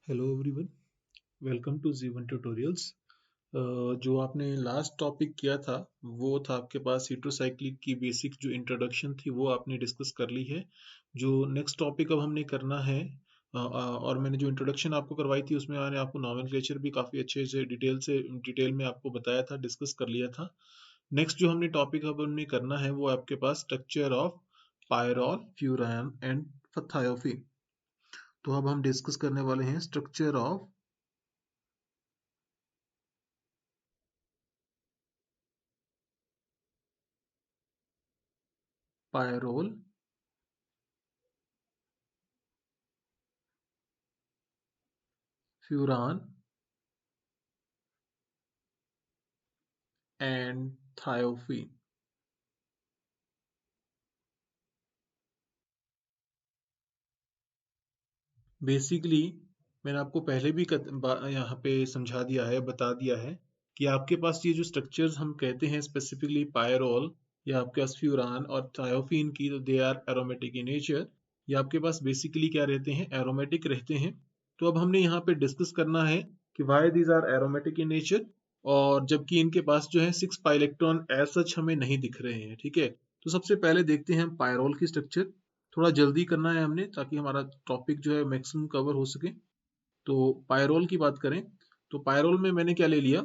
Hello everyone, welcome to जीवन tutorials. जो आपने लास्ट टॉपिक किया था वो था आपके पास हीटेरोसाइक्लिक की बेसिक जो इंट्रोडक्शन थी वो आपने डिस्कस कर ली है। जो नेक्स्ट टॉपिक अब हमने करना है और मैंने जो इंट्रोडक्शन आपको करवाई थी उसमें मैंने आपको नॉमेनक्लेचर भी काफ़ी अच्छे से डिटेल में आपको बताया था, डिस्कस कर लिया था। नेक्स्ट जो हमने टॉपिक अब हमने करना है वो आपके पास structure of pyrrole, furan and thiophene. तो अब हम डिस्कस करने वाले हैं structure of pyrrole, furan and thiophene. Basically मैंने आपको पहले भी यहाँ पे समझा दिया है, बता दिया है कि आपके पास ये जो स्ट्रक्चर्स हम कहते हैं स्पेसिफिकली पायरोल या आपके पास फ्यूरान और थायोफीन की, तो they are aromatic in nature. ये आपके पास बेसिकली क्या रहते हैं, एरोमेटिक रहते हैं। तो अब हमने यहाँ पे डिस्कस करना है कि why these are aromatic in nature, और जबकि इनके पास जो है 6 पाई इलेक्ट्रॉन एज सच हमें नहीं दिख रहे हैं। ठीक है, तो सबसे पहले देखते हैं हम पायरोल की स्ट्रक्चर। थोड़ा जल्दी करना है हमने ताकि हमारा टॉपिक जो है मैक्सिमम कवर हो सके। तो पायरोल की बात करें तो पायरोल में मैंने क्या ले लिया,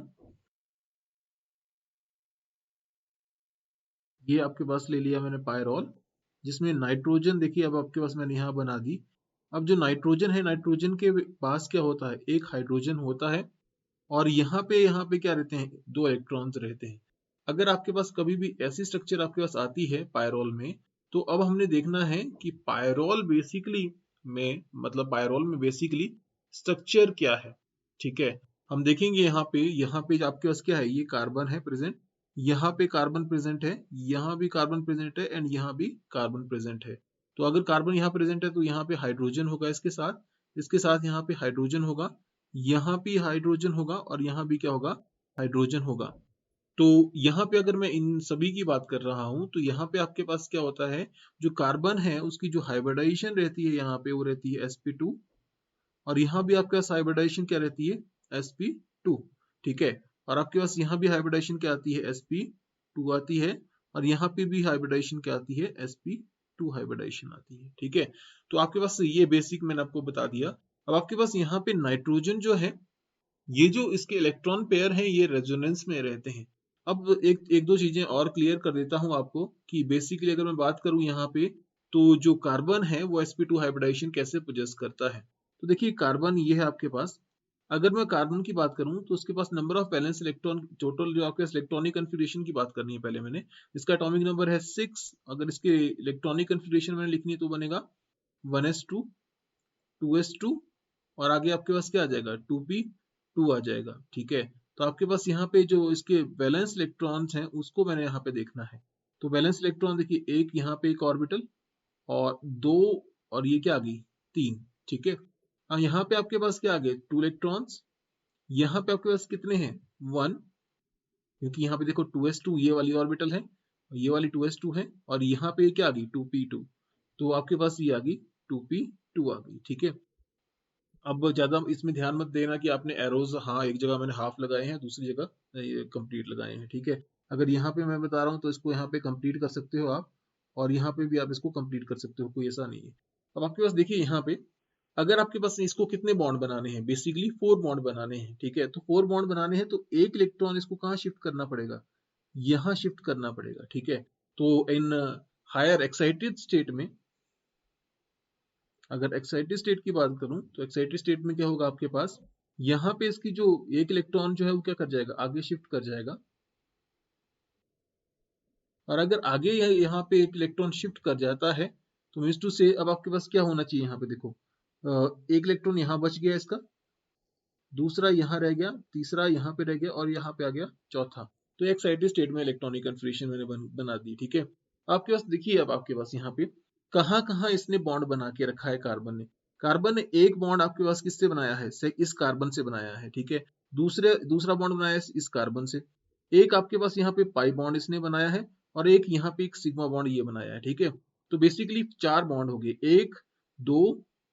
ये आपके पास ले लिया मैंने पायरोल, जिसमें नाइट्रोजन देखिए अब आपके पास मैंने यहाँ बना दी। अब जो नाइट्रोजन है, नाइट्रोजन के पास क्या होता है, एक हाइड्रोजन होता है और यहाँ पे क्या रहते हैं, 2 इलेक्ट्रॉन्स रहते हैं। अगर आपके पास कभी भी ऐसी स्ट्रक्चर आपके पास आती है पायरोल में, तो अब हमने देखना है कि पायरोल में बेसिकली स्ट्रक्चर क्या है। ठीक है, हम देखेंगे यहाँ पे आपके पास क्या है, ये कार्बन है प्रेजेंट, यहाँ पे कार्बन प्रेजेंट है, यहाँ भी कार्बन प्रेजेंट है एंड यहाँ भी कार्बन प्रेजेंट है। तो अगर कार्बन यहाँ प्रेजेंट है तो यहाँ पे हाइड्रोजन होगा, इसके साथ यहाँ पे हाइड्रोजन होगा, यहाँ भी हाइड्रोजन होगा और यहाँ भी क्या होगा, हाइड्रोजन होगा। तो यहाँ पे अगर मैं इन सभी की बात कर रहा हूं तो यहाँ पे आपके पास क्या होता है, जो कार्बन है उसकी जो हाइब्रिडाइजेशन रहती है यहाँ पे वो रहती है sp2, और यहाँ भी आपके पास हाइब्रिडाइजेशन क्या रहती है, sp2। ठीक है, और आपके पास यहाँ भी हाइब्रिडाइजेशन क्या आती है, sp2 आती है, और यहाँ पे भी हाइब्रिडाइजेशन क्या आती है, sp2 हाइब्रिडाइजेशन आती है। ठीक है, तो आपके पास ये बेसिक मैंने आपको बता दिया। अब आपके पास यहाँ पे नाइट्रोजन जो है, ये जो इसके इलेक्ट्रॉन पेयर हैं ये रेजोनेंस में रहते हैं। अब एक एक दो चीजें और क्लियर कर देता हूं आपको कि बेसिकली अगर मैं बात करूं यहाँ पे, तो जो कार्बन है वो sp2 हाइब्रिडाइजेशन कैसे पोजेस करता है। तो देखिए कार्बन ये है आपके पास, अगर मैं कार्बन की बात करूं तो उसके पास number of valence electron, total जो आपके पास इलेक्ट्रॉनिक कन्फिग्रेशन की बात करनी है पहले मैंने, इसका एटॉमिक नंबर है 6। अगर इसके इलेक्ट्रॉनिक कन्फिग्रेशन मैंने लिखनी है तो बनेगा 1s2, 2s2, और आगे आपके पास क्या आ जाएगा, 2p2 आ जाएगा। ठीक है, तो आपके पास यहाँ पे जो इसके वैलेंस इलेक्ट्रॉन्स हैं उसको मैंने यहाँ पे देखना है। तो वैलेंस इलेक्ट्रॉन देखिए, एक यहाँ पे एक ऑर्बिटल और 2, और ये क्या आ गई, 3। ठीक है, अब यहाँ पे आपके पास क्या आ गए, 2 इलेक्ट्रॉन्स। यहाँ पे आपके पास कितने हैं, 1, क्योंकि यहाँ पे देखो 2s2 ये वाली ऑर्बिटल है, ये वाली 2s2 है, और यहाँ पे क्या आ गई, 2p2। तो आपके पास ये आ गई 2p2 आ गई। ठीक है, अब ज्यादा इसमें ध्यान मत देना कि आपने एरोज, हाँ एक जगह मैंने हाफ लगाए हैं, दूसरी जगह ये कंप्लीट लगाए हैं। ठीक है, अगर यहाँ पे मैं बता रहा हूँ तो इसको यहाँ पे कंप्लीट कर सकते हो आप, और यहाँ पे भी आप इसको कंप्लीट कर सकते हो, कोई ऐसा नहीं है। अब आपके पास देखिए यहाँ पे, अगर आपके पास इसको कितने बॉन्ड बनाने हैं, बेसिकली 4 बॉन्ड बनाने हैं। ठीक है, तो 4 बॉन्ड बनाने हैं तो एक इलेक्ट्रॉन इसको कहाँ शिफ्ट करना पड़ेगा, यहाँ शिफ्ट करना पड़ेगा। ठीक है, तो इन हायर एक्साइटेड स्टेट में, अगर एक्साइटेड स्टेट की बात करूं तो एक्साइटेड स्टेट में क्या होगा आपके पास, यहाँ पे इसकी जो एक इलेक्ट्रॉन जो है वो क्या कर जाएगा, आगे शिफ्ट कर जाएगा। और अगर आगे यहाँ पे एक इलेक्ट्रॉन शिफ्ट कर जाता है तो मीन्स टू से अब आपके पास क्या होना चाहिए, यहाँ पे देखो एक इलेक्ट्रॉन यहाँ बच गया इसका, दूसरा यहाँ रह गया, तीसरा यहाँ पे रह गया, और यहाँ पे आ गया चौथा। तो एक्साइटेड स्टेट में इलेक्ट्रॉनिक कन्फिग्रेशन मैंने बना दी। ठीक है, आपके पास देखिए, अब आपके पास यहाँ पे कहाँ कहाँ इसने बॉन्ड बना के रखा है कार्बन ने, कार्बन ने एक बॉन्ड आपके पास किससे बनाया है, इस कार्बन से बनाया है। ठीक है, दूसरा बॉन्ड बनाया इस कार्बन से, एक आपके पास यहाँ पे पाई बॉन्ड इसने बनाया है और एक यहाँ पे एक सिग्मा बॉन्ड ये बनाया है, ठीक है। तो बेसिकली 4 बॉन्ड हो गए, 1 2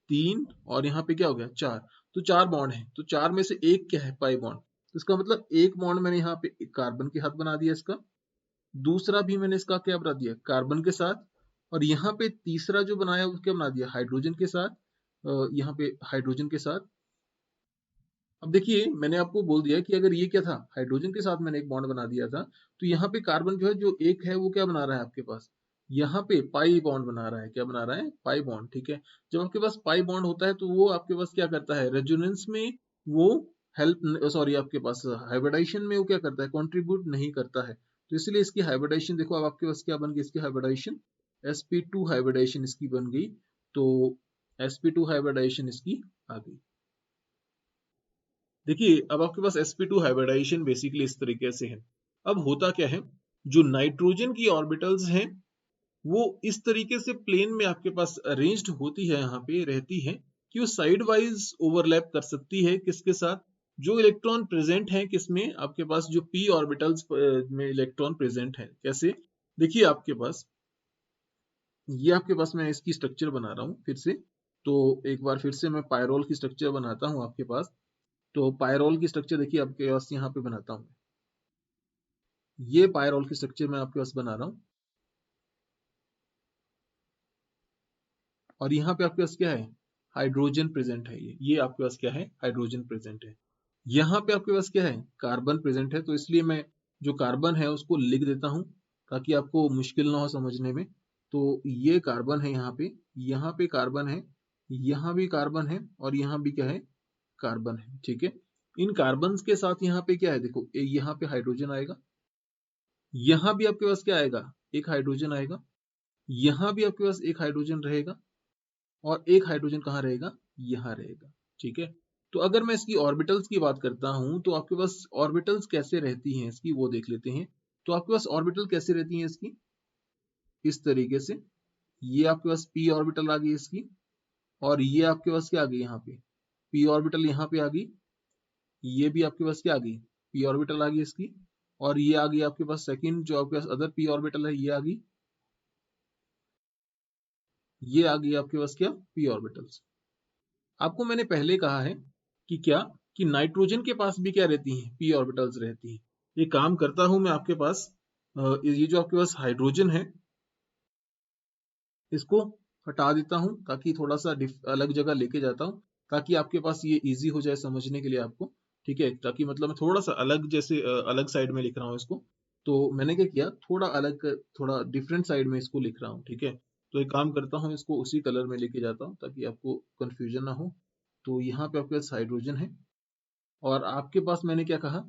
3 और यहाँ पे क्या हो गया 4। तो 4 बॉन्ड है, तो 4 में से एक क्या है पाई बॉन्ड, तो इसका मतलब एक बॉन्ड मैंने यहाँ पे कार्बन के साथ बना दिया इसका, दूसरा भी मैंने इसका क्या बना दिया कार्बन के साथ, और यहाँ पे तीसरा जो बनाया वो क्या बना दिया हाइड्रोजन के साथ, यहाँ पे हाइड्रोजन के साथ। अब देखिए मैंने आपको बोल दिया कि अगर ये क्या था हाइड्रोजन के साथ मैंने एक बॉन्ड बना दिया था, तो यहाँ पे कार्बन जो है जो एक है वो क्या बना रहा है आपके पास, यहाँ पे पाई बॉन्ड बना रहा है, क्या बना रहा है पाई बॉन्ड, ठीक है। जब आपके पास पाई बॉन्ड होता है तो वो आपके पास क्या करता है रेजोनेंस में, वो हेल्प सॉरी आपके पास हाइब्रिडाइजेशन में वो क्या करता है कंट्रीब्यूट नहीं करता है। तो इसलिए इसकी हाइब्रिडाइजेशन देखो अब आपके पास क्या बन गई इसकी हाइब्रिडाइजेशन, sp2 हाइब्रिडाइजेशन इसकी बन गई, तो sp2 हाइब्रिडाइजेशन इसकी आ गई। देखिए अब आपके पास sp2 हाइब्रिडाइजेशन बेसिकली इस तरीके से है। अब होता क्या है, जो नाइट्रोजन की ऑर्बिटल्स हैं वो इस तरीके से प्लेन में आपके पास अरेंज्ड होती है, यहाँ पे रहती है कि वो साइड वाइज ओवरलैप कर सकती है किसके साथ, जो इलेक्ट्रॉन प्रेजेंट है किसमें आपके पास जो p ऑर्बिटल्स में इलेक्ट्रॉन प्रेजेंट है। कैसे, देखिए आपके पास ये आपके पास मैं इसकी स्ट्रक्चर बना रहा हूँ फिर से, तो एक बार फिर से मैं पायरोल की स्ट्रक्चर बनाता हूँ आपके पास। तो पायरोल की स्ट्रक्चर देखिए आपके पास यहाँ पे बनाता हूँ, ये पायरोल की स्ट्रक्चर मैं आपके पास बना रहा हूँ, और यहाँ पे आपके पास क्या है हाइड्रोजन प्रेजेंट है, ये आपके पास क्या है हाइड्रोजन प्रेजेंट है। यहाँ पे आपके पास क्या है कार्बन प्रेजेंट है, तो इसलिए मैं जो कार्बन है उसको लिख देता हूँ ताकि आपको मुश्किल ना हो समझने में। तो ये कार्बन है यहाँ पे कार्बन है, यहाँ भी कार्बन है और यहाँ भी क्या है कार्बन है, ठीक है। इन कार्बन के साथ यहाँ पे क्या है देखो यहाँ पे हाइड्रोजन आएगा, यहाँ भी आपके पास क्या आएगा एक हाइड्रोजन आएगा, यहाँ भी आपके पास एक हाइड्रोजन रहेगा और एक हाइड्रोजन कहाँ रहेगा यहाँ रहेगा, ठीक है। तो अगर मैं इसकी ऑर्बिटल्स की बात करता हूं तो आपके पास ऑर्बिटल्स कैसे रहती हैं इसकी वो देख लेते हैं। तो आपके पास ऑर्बिटल कैसे रहती हैं इसकी, इस तरीके से, ये आपके पास p ऑर्बिटल आ गई इसकी, और ये आपके पास क्या आ गई यहाँ पे p ऑर्बिटल यहाँ पे आ गई, ये भी आपके पास क्या आ गई p ऑर्बिटल आ गई इसकी, और ये आ गई आपके पास सेकंड जो आपके पास अदर p ऑर्बिटल है ये आ गई, ये आ गई आपके पास क्या p ऑर्बिटल्स। आपको मैंने पहले कहा है कि क्या कि नाइट्रोजन के पास भी क्या रहती हैं p ऑर्बिटल्स रहती हैं। ये काम करता हूं मैं आपके पास ये जो आपके पास हाइड्रोजन है इसको हटा देता हूं ताकि थोड़ा सा अलग जगह लेके जाता हूं ताकि आपके पास ये इजी हो जाए समझने के लिए आपको, ठीक है। ताकि मतलब मैं थोड़ा सा अलग जैसे अलग साइड में लिख रहा हूँ इसको, तो मैंने क्या किया थोड़ा अलग थोड़ा डिफरेंट साइड में इसको लिख रहा हूँ, ठीक है। तो एक काम करता हूँ इसको उसी कलर में लेके जाता हूँ ताकि आपको कंफ्यूजन ना हो। तो यहाँ पे आपके पास हाइड्रोजन है और आपके पास मैंने क्या कहा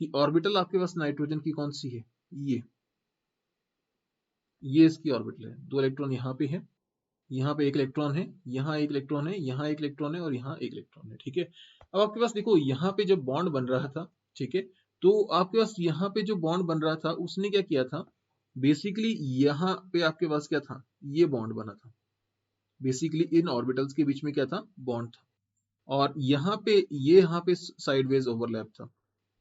कि ऑर्बिटल आपके पास नाइट्रोजन की कौन सी है, ये इसकी ऑर्बिटल है, 2 इलेक्ट्रॉन यहाँ पे है, यहाँ पे एक इलेक्ट्रॉन है, यहाँ एक इलेक्ट्रॉन है, यहाँ एक इलेक्ट्रॉन है और यहाँ एक इलेक्ट्रॉन है, ठीक है। अब आपके पास देखो यहाँ पे जब बॉन्ड बन रहा था, ठीक है, तो आपके पास यहाँ पे जो बॉन्ड बन रहा था उसने क्या किया था बेसिकली यहाँ पे आपके पास क्या था ये बॉन्ड बना था, बेसिकली इन ऑर्बिटल्स के बीच में क्या था बॉन्ड था, और यहाँ पे साइडवेज ओवरलैप था,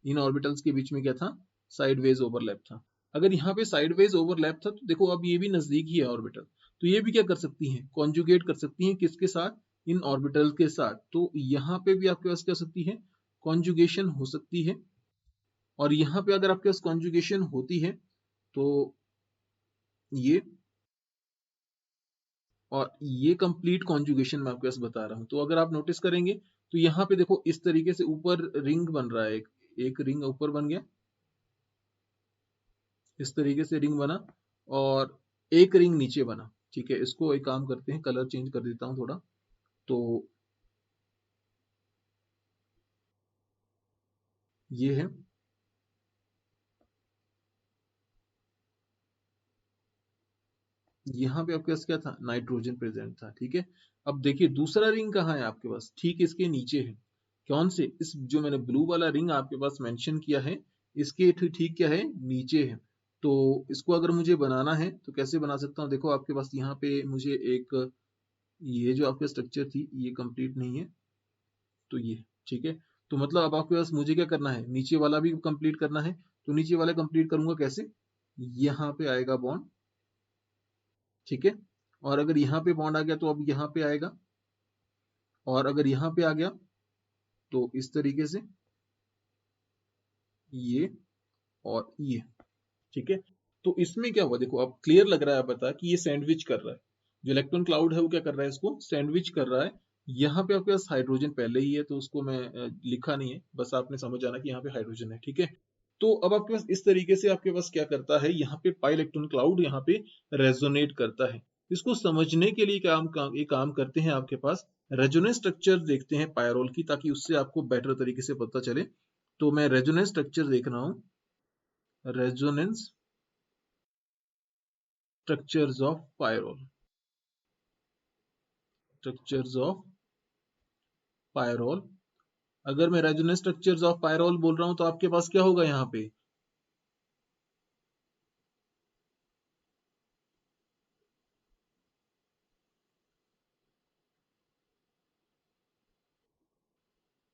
इन ऑर्बिटल्स के बीच में क्या था साइडवेज ओवरलैप था। अगर यहाँ पे साइडवेज ओवरलैप था तो देखो अब ये भी नजदीक ही है ऑर्बिटल, तो ये भी क्या कर सकती हैं कॉन्जुगेट कर सकती हैं किसके साथ इन ऑर्बिटल के साथ, तो यहाँ पे भी आपके पास क्या सकती है कॉन्जुगेशन हो सकती है, और यहाँ पे अगर आपके पास कॉन्जुगेशन होती है तो ये और ये कंप्लीट कॉन्जुगेशन मैं आपके पास बता रहा हूँ। तो अगर आप नोटिस करेंगे तो यहाँ पे देखो इस तरीके से ऊपर रिंग बन रहा है, एक रिंग ऊपर बन गया, इस तरीके से रिंग बना और एक रिंग नीचे बना, ठीक है। इसको एक काम करते हैं कलर चेंज कर देता हूँ थोड़ा, तो ये है, यहाँ पे आपके पास क्या था नाइट्रोजन प्रेजेंट था, ठीक है। अब देखिए दूसरा रिंग कहाँ है आपके पास, ठीक इसके नीचे है, कौन से इस जो मैंने ब्लू वाला रिंग आपके पास मेंशन किया है इसके ठीक क्या है नीचे है। तो इसको अगर मुझे बनाना है तो कैसे बना सकता हूँ, देखो आपके पास यहाँ पे मुझे एक ये जो आपके स्ट्रक्चर थी ये कंप्लीट नहीं है, तो ये ठीक है। तो मतलब अब आपके पास मुझे क्या करना है, नीचे वाला भी कंप्लीट करना है। तो नीचे वाला कंप्लीट करूंगा कैसे, यहाँ पे आएगा बॉन्ड, ठीक है। और अगर यहाँ पे बॉन्ड आ गया तो अब यहाँ पे आएगा, और अगर यहाँ पे आ गया तो इस तरीके से ये और ये, ठीक है। तो इसमें क्या हुआ देखो, अब क्लियर लग रहा है पता कि ये सैंडविच कर रहा है, जो इलेक्ट्रॉन क्लाउड है वो क्या कर रहा है, इसको सैंडविच कर रहा है। यहाँ पे आपके पास हाइड्रोजन पहले ही है तो उसको मैं लिखा नहीं है, बस आपने समझ जाना कि यहाँ पे हाइड्रोजन है, ठीक है। तो अब आपके पास इस तरीके से आपके पास क्या करता है, यहाँ पे पाई इलेक्ट्रॉन क्लाउड यहाँ पे रेजोनेट करता है। इसको समझने के लिए ये काम करते हैं, आपके पास रेजोनेंस स्ट्रक्चर देखते हैं पायरोल की, ताकि उससे आपको बेटर तरीके से पता चले। तो मैं रेजोनेंस स्ट्रक्चर देख रहा हूँ, resonance structures of pyrrole, structures of pyrrole. अगर मैं रेजोनेंस स्ट्रक्चर्स ऑफ पायरोल बोल रहा हूं तो आपके पास क्या होगा यहाँ पे,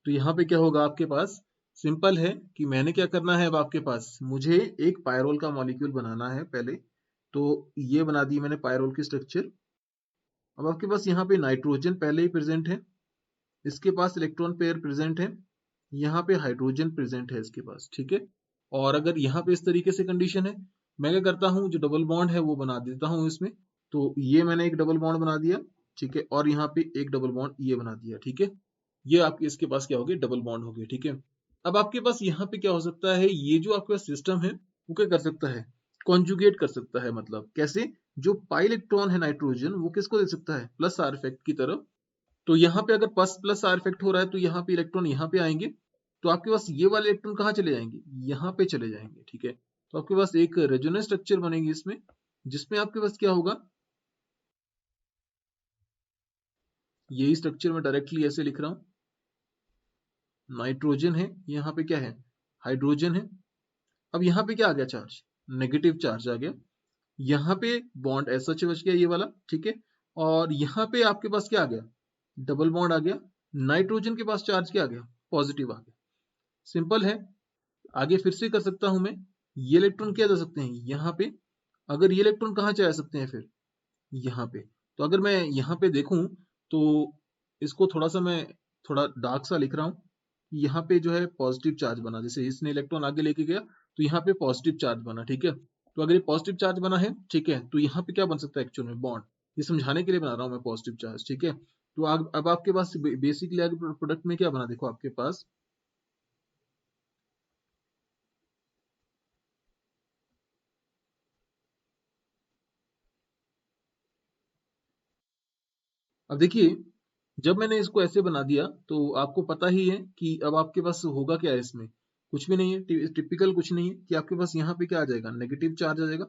तो यहाँ पे क्या होगा आपके पास, सिंपल है कि मैंने क्या करना है, अब आपके पास मुझे एक पायरोल का मॉलिक्यूल बनाना है पहले। तो ये बना दी मैंने पायरोल की स्ट्रक्चर। अब आपके पास यहाँ पे नाइट्रोजन पहले ही प्रेजेंट है, इसके पास इलेक्ट्रॉन पेयर प्रेजेंट है, यहाँ पे हाइड्रोजन प्रेजेंट है इसके पास, ठीक है। और अगर यहाँ पे इस तरीके से कंडीशन है, मैं क्या करता हूँ, जो डबल बॉन्ड है वो बना देता हूँ इसमें। तो ये मैंने एक डबल बॉन्ड बना दिया, ठीक है, और यहाँ पे एक डबल बॉन्ड ये बना दिया, ठीक है। ये आपके इसके पास क्या हो गया, डबल बॉन्ड हो गया, ठीक है। अब आपके पास यहाँ पे क्या हो सकता है, ये जो आपके पास सिस्टम है वो क्या कर सकता है, कॉन्जुगेट कर सकता है। मतलब कैसे, जो पाई इलेक्ट्रॉन है नाइट्रोजन वो किसको दे सकता है, प्लस आर इफेक्ट की तरफ। तो यहाँ पे अगर प्लस प्लस आर इफेक्ट हो रहा है तो यहाँ पे इलेक्ट्रॉन यहाँ पे आएंगे, तो आपके पास ये वाले इलेक्ट्रॉन कहाँ चले जाएंगे, यहाँ पे चले जाएंगे, ठीक है। तो आपके पास एक रेजोनेंस स्ट्रक्चर बनेगी इसमें, जिसमें आपके पास क्या होगा, यही स्ट्रक्चर मैं डायरेक्टली ऐसे लिख रहा हूँ, नाइट्रोजन है, यहाँ पे क्या है, हाइड्रोजन है। अब यहाँ पे क्या आ गया चार्ज, नेगेटिव चार्ज आ गया। यहाँ पे बॉन्ड ऐसा बच गया ये वाला, ठीक है। और यहाँ पे आपके पास क्या आ गया, डबल बॉन्ड आ गया। नाइट्रोजन के पास चार्ज क्या आ गया, पॉजिटिव आ गया। सिंपल है। आगे फिर से कर सकता हूं मैं, ये इलेक्ट्रॉन क्या जा सकते हैं यहाँ पे, अगर ये इलेक्ट्रॉन कहाँ जा सकते हैं फिर, यहाँ पे। तो अगर मैं यहाँ पे देखूं तो इसको थोड़ा सा मैं थोड़ा डार्क सा लिख रहा हूँ। यहाँ पे जो है पॉजिटिव चार्ज बना, जैसे इसने इलेक्ट्रॉन आगे लेके गया तो यहाँ पे पॉजिटिव चार्ज बना, ठीक है। तो अगर ये पॉजिटिव चार्ज बना है, ठीक है, तो यहाँ पे क्या बन सकता है एक्चुअल में, बॉन्ड। ये समझाने के लिए बना रहा हूँ मैं पॉजिटिव चार्ज, ठीक है। तो अब आपके पास बेसिकली आगे प्रोडक्ट में क्या बना, देखो आपके पास, अब देखिए, जब मैंने इसको ऐसे बना दिया तो आपको पता ही है कि अब आपके पास होगा क्या है इसमें, कुछ भी नहीं है, टिपिकल कुछ नहीं है कि आपके पास यहाँ पे क्या आ जाएगा, नेगेटिव चार्ज आ जाएगा।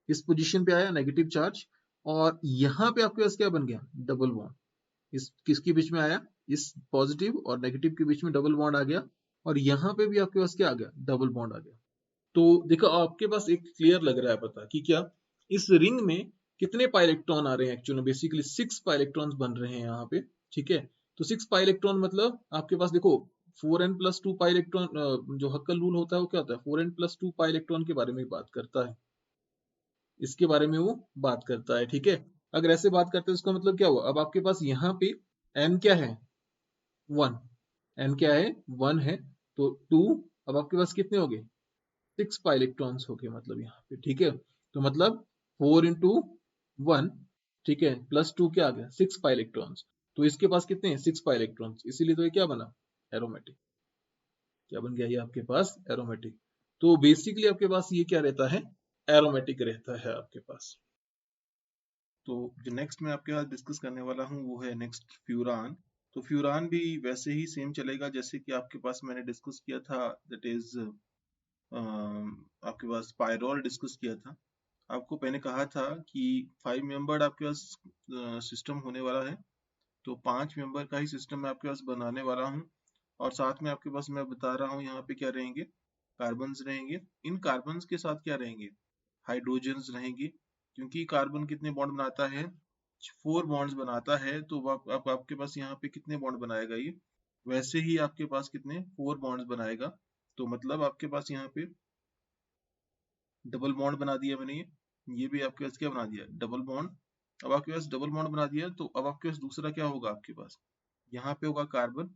इस पोजीशन पे आया नेगेटिव चार्ज, और यहाँ पे आपके पास क्या बन गया, डबल बॉन्ड। इस किसके बीच में आया, इस पॉजिटिव और नेगेटिव के बीच में डबल बॉन्ड आ गया, और यहाँ पे भी आपके पास क्या आ गया, डबल बॉन्ड आ गया। तो देखो आपके पास एक क्लियर लग रहा है पता कि क्या, इस रिंग में कितने पाई इलेक्ट्रॉन आ रहे हैं, एक्चुअली बेसिकली 6 पाई इलेक्ट्रॉन्स बन रहे हैं यहाँ पे, ठीक है। तो 6 पाई इलेक्ट्रॉन मतलब आपके पास देखो 4n+2 पाई इलेक्ट्रॉन, जो हक्कल रूल होता है वो क्या होता है, 4n+2 पाई इलेक्ट्रॉन के बारे में बात करता है, इसके बारे में वो बात करता है, ठीक है। अगर ऐसे बात करते हैं इसका मतलब क्या हुआ, अब आपके पास यहाँ पे n क्या है, 1, n क्या है, 1 है, तो 2, अब आपके पास कितने हो गए, 6 पाई इलेक्ट्रॉन्स हो गए मतलब यहाँ पे, ठीक है। तो मतलब 4 × 1, ठीक है, +2 क्या आ गया, 6 पाई इलेक्ट्रॉन्स। तो इसके पास कितने हैं, 6 पाई इलेक्ट्रॉन्स, इसीलिए तो ये क्या बना, एरोमेटिक। क्या बन गया ये आपके पास, एरोमेटिक। तो बेसिकली आपके पास ये क्या रहता है, एरोमेटिक रहता है आपके पास। तो जो नेक्स्ट मैं आपके साथ डिस्कस करने वाला हूँ वो है नेक्स्ट फ्यूरान। तो फ्यूरान भी वैसे ही सेम चलेगा जैसे कि आपके पास मैंने डिस्कस किया था, दैट इज आपके पास पायरोल डिस्कस किया था। आपको मैंने कहा था कि 5 मेंबर आपके पास सिस्टम होने वाला है, तो 5 मेंबर का ही सिस्टम मैं आपके पास बनाने वाला हूँ। और साथ में आपके पास मैं बता रहा हूँ यहाँ पे क्या रहेंगे, कार्बन्स रहेंगे। इन कार्बन्स के साथ क्या रहेंगे, हाइड्रोजन्स रहेंगे, क्योंकि कार्बन कितने बॉन्ड बनाता है, 4 बॉन्ड्स बनाता है। तो आपके पास यहाँ पे कितने बॉन्ड बनाएगा ये, वैसे ही आपके पास कितने 4 बॉन्ड्स बनाएगा। तो मतलब आपके पास यहाँ पे डबल बॉन्ड बना दिया मैंने, ये भी आपके पास क्या बना दिया, डबल बॉन्ड। अब आपके पास डबल बॉन्ड बना दिया, तो अब आपके पास दूसरा क्या होगा, आपके पास यहाँ पे होगा कार्बन,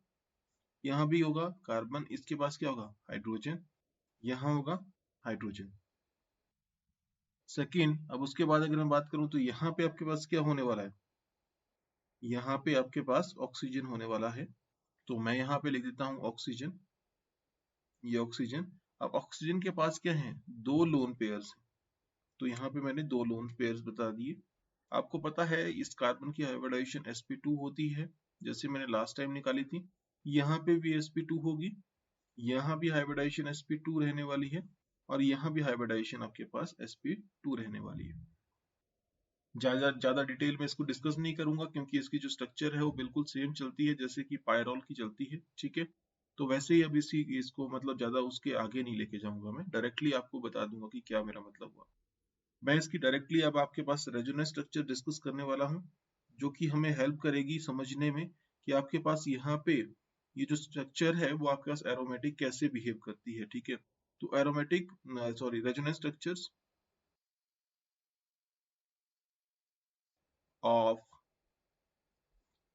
यहाँ भी होगा कार्बन, इसके पास क्या होगा, हाइड्रोजन, यहाँ होगा हाइड्रोजन। सेकंड, अब उसके बाद अगर मैं बात करूं तो यहाँ पे आपके पास क्या होने वाला है, यहाँ पे आपके पास ऑक्सीजन होने वाला है। तो मैं यहाँ पे लिख देता हूँ ऑक्सीजन, ये ऑक्सीजन। अब ऑक्सीजन के पास क्या है, 2 लोन पेयर्स। तो यहाँ पे मैंने 2 लोन पेयर्स बता दिए। आपको पता है इस कार्बन की हाइब्रिडाइजेशन sp2 होती है, जैसे मैंने लास्ट टाइम निकाली थी। यहाँ पे भी sp2 होगी, यहाँ भी हाइब्रिडाइजेशन sp2 रहने वाली है, और यहाँ भी हाइब्रिडाइजेशन आपके पास sp2 रहने वाली है। ज्यादा डिटेल में इसको डिस्कस नहीं करूंगा, क्योंकि इसकी जो स्ट्रक्चर है वो बिल्कुल सेम चलती है जैसे कि पायरॉल की चलती है, ठीक है। तो वैसे ही अब इसको मतलब ज्यादा उसके आगे नहीं लेके जाऊंगा, मैं डायरेक्टली आपको बता दूंगा कि क्या मेरा मतलब हुआ। मैं इसकी डायरेक्टली अब आपके पास रेजोनेंस स्ट्रक्चर डिस्कस करने वाला हूँ, जो कि हमें हेल्प करेगी समझने में कि आपके पास यहाँ पे ये जो स्ट्रक्चर है वो आपके पास एरोमेटिक कैसे बिहेव करती है, ठीक है। तो aromatic resonance structures of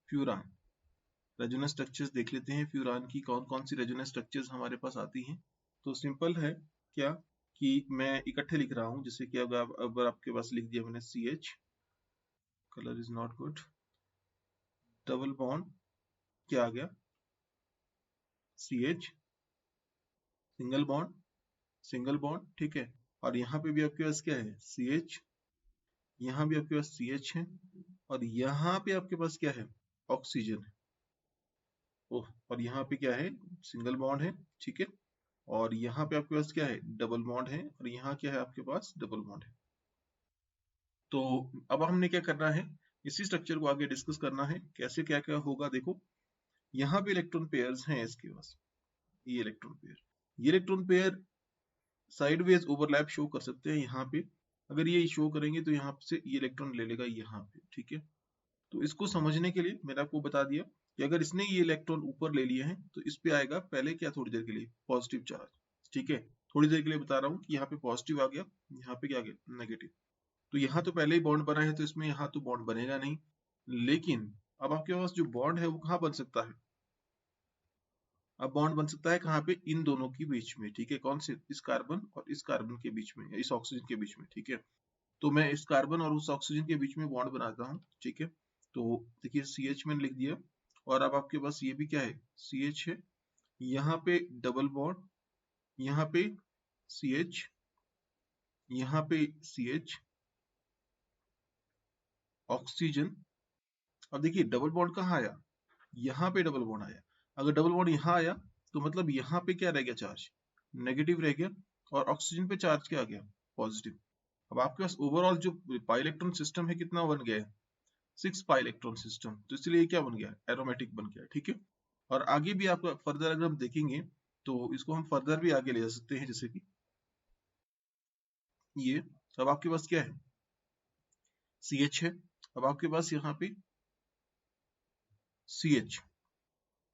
furan, resonance structures देख लेते हैं फ्यूरान की, कौन कौन सी रेजोनेंस स्ट्रक्चर्स हमारे पास आती हैं। तो सिंपल है क्या, कि मैं इकट्ठे लिख रहा हूँ, जैसे कि अगर आपके पास लिख दिया मैंने CH, colour is not good, double bond क्या आ गया, CH, सिंगल बॉन्ड, ठीक है। और यहाँ पे भी आपके पास क्या है, CH, यहाँ भी आपके पास CH है, और यहाँ पे आपके पास क्या है, ऑक्सीजन है। ओह, और यहाँ पे क्या है, सिंगल बॉन्ड है, ठीक है। और यहाँ पे आपके पास क्या है, डबल बॉन्ड है, और यहाँ क्या है आपके पास, डबल बॉन्ड है। तो अब हमने क्या करना है, इसी स्ट्रक्चर को आगे डिस्कस करना है, कैसे क्या क्या होगा। देखो यहाँ पे इलेक्ट्रॉन पेयर्स हैं इसके पास, ये electron pair sideways overlap show कर सकते हैं यहाँ पे। अगर ये शो करेंगे तो यहाँ से ये इलेक्ट्रॉन ले लेगा यहाँ पे, ठीक है। तो इसको समझने के लिए मैंने आपको बता दिया कि अगर इसने ये इलेक्ट्रॉन ऊपर ले लिए हैं तो इस पे आएगा पहले क्या, थोड़ी देर के लिए पॉजिटिव चार्ज, ठीक है। थोड़ी देर के लिए बता रहा हूँ कि यहाँ पे पॉजिटिव आ गया, यहाँ पे क्या आ गया, नेगेटिव। तो यहाँ तो पहले ही बॉन्ड बना है, तो इसमें यहाँ तो बॉन्ड बनेगा नहीं। लेकिन अब आपके पास जो बॉन्ड है वो कहाँ बन सकता है, अब बॉन्ड बन सकता है कहाँ पे, इन दोनों के बीच में, ठीक है। कौन से, इस कार्बन और इस कार्बन के बीच में, इस ऑक्सीजन के बीच में, ठीक है। तो मैं इस कार्बन और उस ऑक्सीजन के बीच में बॉन्ड बनाता हूँ, ठीक है। तो देखिए CH मैंने लिख दिया, और अब आपके पास ये भी क्या है, CH है, यहाँ पे डबल बॉन्ड, यहाँ पे CH, यहाँ पे CH, ऑक्सीजन। अब देखिए डबल बॉन्ड कहाँ आया, यहाँ पे डबल बॉन्ड आया। अगर डबल बॉन्ड यहाँ आया तो मतलब यहाँ पे क्या रह गया, चार्ज नेगेटिव रह गया, और ऑक्सीजन पे चार्ज क्या आ गया, पॉजिटिव। अब आपके पास ओवरऑल जो पाई इलेक्ट्रॉन सिस्टम है कितना बन गया है, 6 पाई इलेक्ट्रॉन सिस्टम। तो इसलिए क्या बन गया, एरोमेटिक बन गया, ठीक है। और आगे भी आपका फर्दर अगर हम देखेंगे तो इसको हम फर्दर भी आगे ले जा सकते हैं, जैसे कि ये। अब आपके पास क्या है, CH है, अब आपके पास यहाँ पे CH।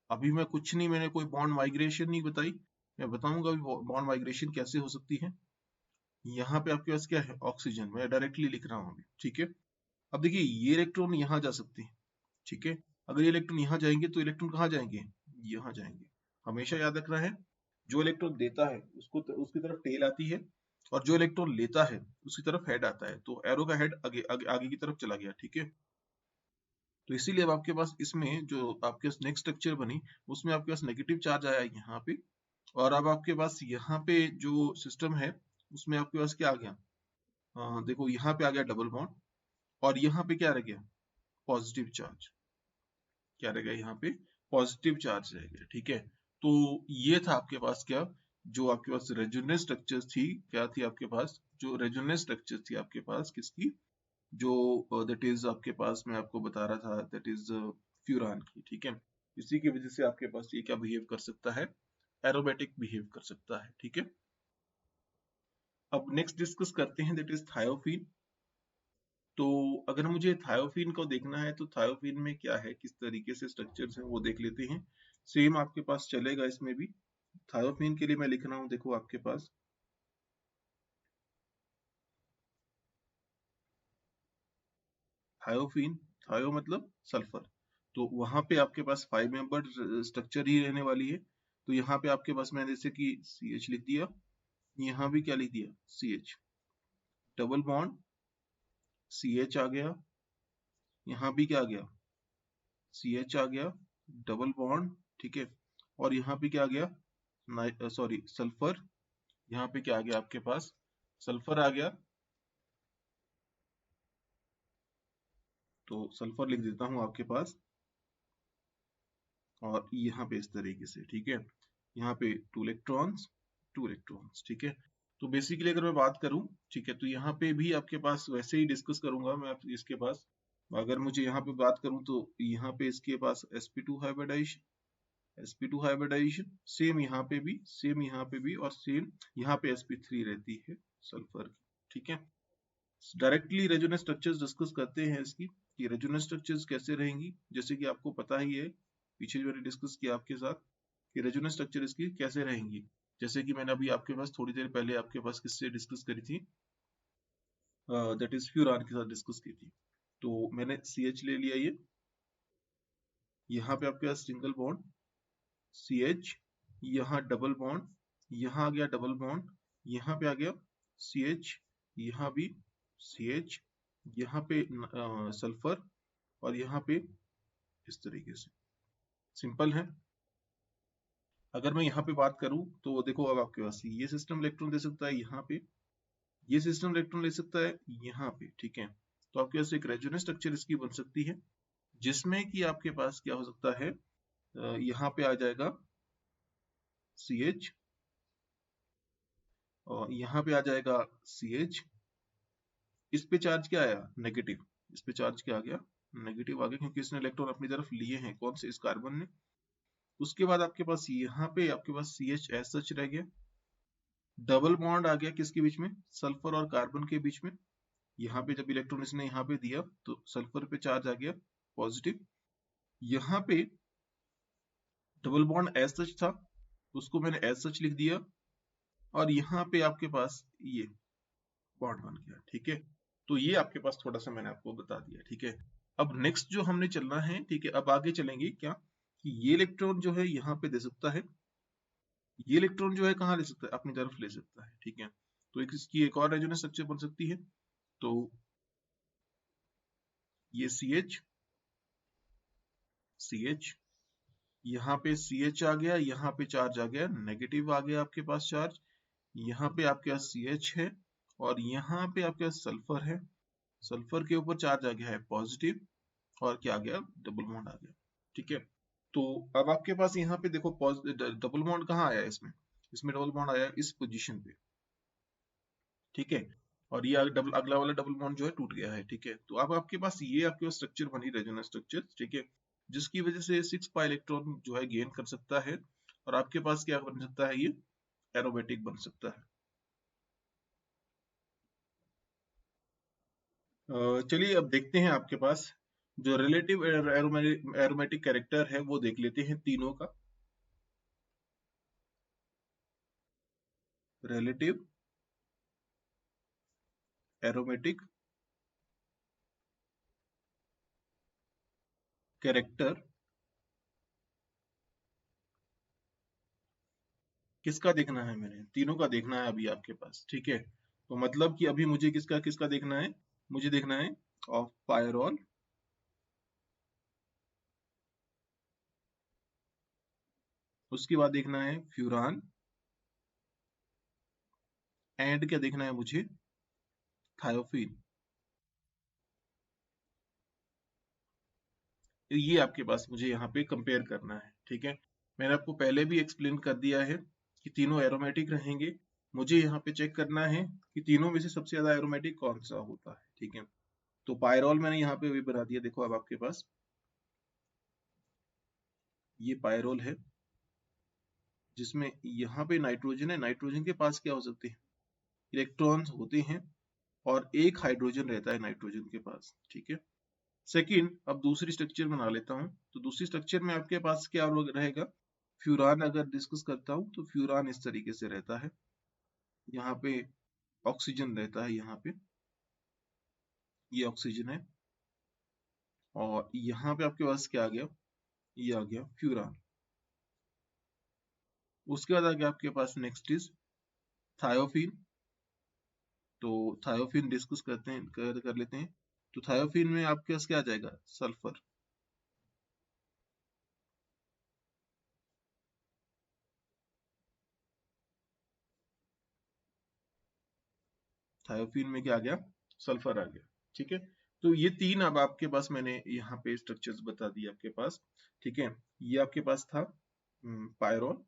अभी मैं कुछ नहीं, मैंने कोई बॉन्ड माइग्रेशन नहीं बताई, मैं बताऊंगा अभी बॉन्ड माइग्रेशन कैसे हो सकती है। यहाँ पे आपके पास क्या है, ऑक्सीजन, मैं डायरेक्टली लिख रहा हूँ अभी, ठीक है। अब देखिए ये इलेक्ट्रॉन यहाँ जा सकते हैं, ठीक है। अगर ये इलेक्ट्रॉन यहाँ जाएंगे तो इलेक्ट्रॉन कहाँ जाएंगे, यहाँ जाएंगे। हमेशा याद रखना है, जो इलेक्ट्रॉन देता है उसको उसकी तरफ टेल आती है, और जो इलेक्ट्रॉन लेता है उसकी तरफ हेड आता है। तो एरो का हेड आगे आगे, आगे की तरफ चला गया, ठीक है। तो इसीलिए अब आपके पास इसमें जो आपके पास नेक्स्ट स्ट्रक्चर बनी, उसमें आपके पास नेगेटिव चार्ज आया यहाँ पे। और अब आपके पास यहाँ पे जो सिस्टम है उसमें आपके पास क्या आ गया, देखो यहाँ पे आ गया डबल बॉन्ड, और यहाँ पे क्या रह गया, पॉजिटिव चार्ज। क्या रह गया यहाँ पे, पॉजिटिव चार्ज रह गया, ठीक है। तो ये था आपके पास क्या, जो आपके पास रेजोनेंस स्ट्रक्चर्स थी, क्या थी आपके पास, जो रेजोनेंस स्ट्रक्चर थी आपके पास किसकी, जो दैट इज आपके पास मैं आपको बता रहा था, दैट इज फ्यूरान की, ठीक है। इसी की वजह से आपके पास ये क्या बिहेव कर सकता है, एरोमेटिक बिहेव कर सकता है, ठीक है। अब नेक्स्ट डिस्कस करते हैं, दैट इज थायोफीन। तो अगर मुझे थायोफीन को देखना है तो थायोफीन में क्या है, किस तरीके से स्ट्रक्चर्स हैं वो देख लेते हैं। सेम आपके पास चलेगा इसमें भी। थायोफीन के लिए मैं लिख रहा हूं, देखो आपके पास थायोफीन, थायो मतलब सल्फर, तो वहां पे आपके पास 5 मेंबर स्ट्रक्चर ही रहने वाली है। तो यहाँ पे आपके पास मैंने जैसे कि CH लिख दिया, यहाँ भी क्या लिख दिया CH, डबल बॉन्ड CH आ गया, यहाँ भी क्या आ गया CH आ गया, डबल बॉन्ड, ठीक है। और यहाँ पे क्या आ गया, सॉरी सल्फर, यहाँ पे क्या आ गया आपके पास सल्फर आ गया, तो सल्फर लिख देता हूं आपके पास, और यहाँ पे इस तरीके से, ठीक है। यहाँ पे 2 इलेक्ट्रॉन्स, ठीक है। तो बेसिकली अगर मैं बात करूं, ठीक है, तो यहाँ पे भी आपके पास वैसे ही डिस्कस करूंगा मैं इसके पास। अगर मुझे यहाँ पे बात करूं तो यहाँ पे इसके पास sp2 हाइब्रिडाइजेशन, सेम यहाँ पे भी, सेम यहाँ पे भी, और सेम यहाँ पे sp3 रहती है सल्फर की, ठीक है। डायरेक्टली रेजोनेंस स्ट्रक्चर्स डिस्कस करते हैं इसकी, कि रेजोनेंस स्ट्रक्चर्स कैसे रहेंगी। जैसे कि आपको पता ही है, पीछे जो मैंने डिस्कस किया आपके साथ, कि रेजोनेंस स्ट्रक्चर इसकी कैसे रहेंगी। जैसे कि मैंने अभी आपके पास थोड़ी देर पहले आपके पास किससे डिस्कस करी थी, दैट इज फ्यूरान के साथ डिस्कस की थी। तो मैंने CH ले लिया, ये यहाँ पे आपके पास सिंगल बॉन्ड CH, यहाँ डबल बॉन्ड, यहाँ आ गया डबल बॉन्ड, यहाँ पे आ गया CH, यहाँ भी CH, यहाँ पे सल्फर, और यहाँ पे इस तरीके से, सिंपल है। अगर मैं यहाँ पे बात करूं तो देखो, अब आपके पास ये सिस्टम इलेक्ट्रॉन दे सकता है यहाँ पे, ये सिस्टम इलेक्ट्रॉन ले सकता है यहाँ पे, ठीक है। तो आपके पास एक रेजोनेंस स्ट्रक्चर इसकी बन सकती है, जिसमें कि आपके पास क्या हो सकता है, यहाँ पे आ जाएगा CH, और यहाँ पे आ जाएगा CH, इस पे चार्ज क्या आया नेगेटिव, इस पे चार्ज क्या आ गया नेगेटिव आ गया, क्योंकि इसने इलेक्ट्रॉन अपनी तरफ लिए हैं, कौन से, इस कार्बन ने। उसके बाद आपके पास यहाँ पे आपके पास CH एज सच रह गया, डबल बॉन्ड आ गया किसके बीच में, सल्फर और कार्बन के बीच में। यहाँ पे जब इलेक्ट्रॉन इसने यहाँ पे दिया तो सल्फर पे चार्ज आ गया पॉजिटिव, यहाँ पे डबल बॉन्ड एज सच था, उसको मैंने एज सच लिख दिया, और यहाँ पे आपके पास ये बॉन्ड बन गया, ठीक है। तो ये आपके पास थोड़ा सा मैंने आपको बता दिया, ठीक है। अब नेक्स्ट जो हमने चलना है, ठीक है, अब आगे चलेंगे क्या, कि ये इलेक्ट्रॉन जो है यहाँ पे दे सकता है, ये इलेक्ट्रॉन जो है कहाँ ले सकता है, अपनी तरफ ले सकता है, ठीक है। तो एक इसकी एक और रेजोनेंस स्ट्रक्चर बन सकती है, तो ये CH, यहाँ पे CH आ गया, यहाँ पे चार्ज आ गया नेगेटिव, आ गया आपके पास चार्ज, यहाँ पे आपके पास CH है, और यहाँ पे आपके पास सल्फर है, सल्फर के ऊपर चार्ज आ गया है पॉजिटिव, और क्या आ गया डबल बॉन्ड आ गया, ठीक है। तो अब आपके पास यहाँ पे देखो डबल बॉन्ड कहाँ आया है इसमें, इसमें डबल बॉन्ड आया इस पोजीशन पे, ठीक है। और ये डबल, अगला वाला डबल बॉन्ड जो है टूट गया है, ठीक है। तो अब आपके पास ये आपके पास स्ट्रक्चर बनी रेजोनेंस स्ट्रक्चर, ठीक है, जिसकी वजह से 6 पाई इलेक्ट्रॉन जो है गेन कर सकता है, और आपके पास क्या बन सकता है, ये एरोमेटिक बन सकता है। चलिए अब देखते हैं आपके पास जो रिलेटिव एरोमेटिक कैरेक्टर है वो देख लेते हैं तीनों का। रिलेटिव एरोमेटिक कैरेक्टर किसका देखना है, मैंने तीनों का देखना है अभी आपके पास, ठीक है। तो मतलब कि अभी मुझे किसका किसका देखना है, मुझे देखना है ऑफ पायरॉल, उसके बाद देखना है फ्यूरान, एंड क्या देखना है मुझे, थायोफीन। तो ये आपके पास मुझे यहाँ पे कंपेयर करना है, ठीक है। मैंने आपको पहले भी एक्सप्लेन कर दिया है कि तीनों एरोमेटिक रहेंगे, मुझे यहाँ पे चेक करना है कि तीनों में से सबसे ज्यादा एरोमेटिक कौन सा होता है, ठीक है। तो पायरॉल मैंने यहाँ पे भी बना दिया, देखो अब आपके पास ये पायरॉल है, जिसमें यहाँ पे नाइट्रोजन है, नाइट्रोजन के पास क्या हो सकते हैं, इलेक्ट्रॉन्स होते हैं, और एक हाइड्रोजन रहता है नाइट्रोजन के पास, ठीक है। सेकंड, अब दूसरी स्ट्रक्चर बना लेता हूँ। तो दूसरी स्ट्रक्चर में आपके पास क्या रहेगा, फ्यूरान अगर डिस्कस करता हूँ तो फ्यूरान इस तरीके से रहता है। यहाँ पे ऑक्सीजन रहता है, यहाँ पे ये ऑक्सीजन है, और यहाँ पे आपके पास क्या आ गया, ये आ गया फ्यूरान। उसके बाद आ गया आपके पास नेक्स्ट इज थायोफीन। तो थायोफीन डिस्कस करते हैं, कर लेते हैं। तो थायोफीन में आपके पास क्या आ जाएगा, सल्फर। थायोफीन में क्या आ गया, सल्फर आ गया। ठीक है, तो ये तीन अब आपके पास मैंने यहाँ पे स्ट्रक्चर्स बता दिए आपके पास। ठीक है, ये आपके पास था पायरोल,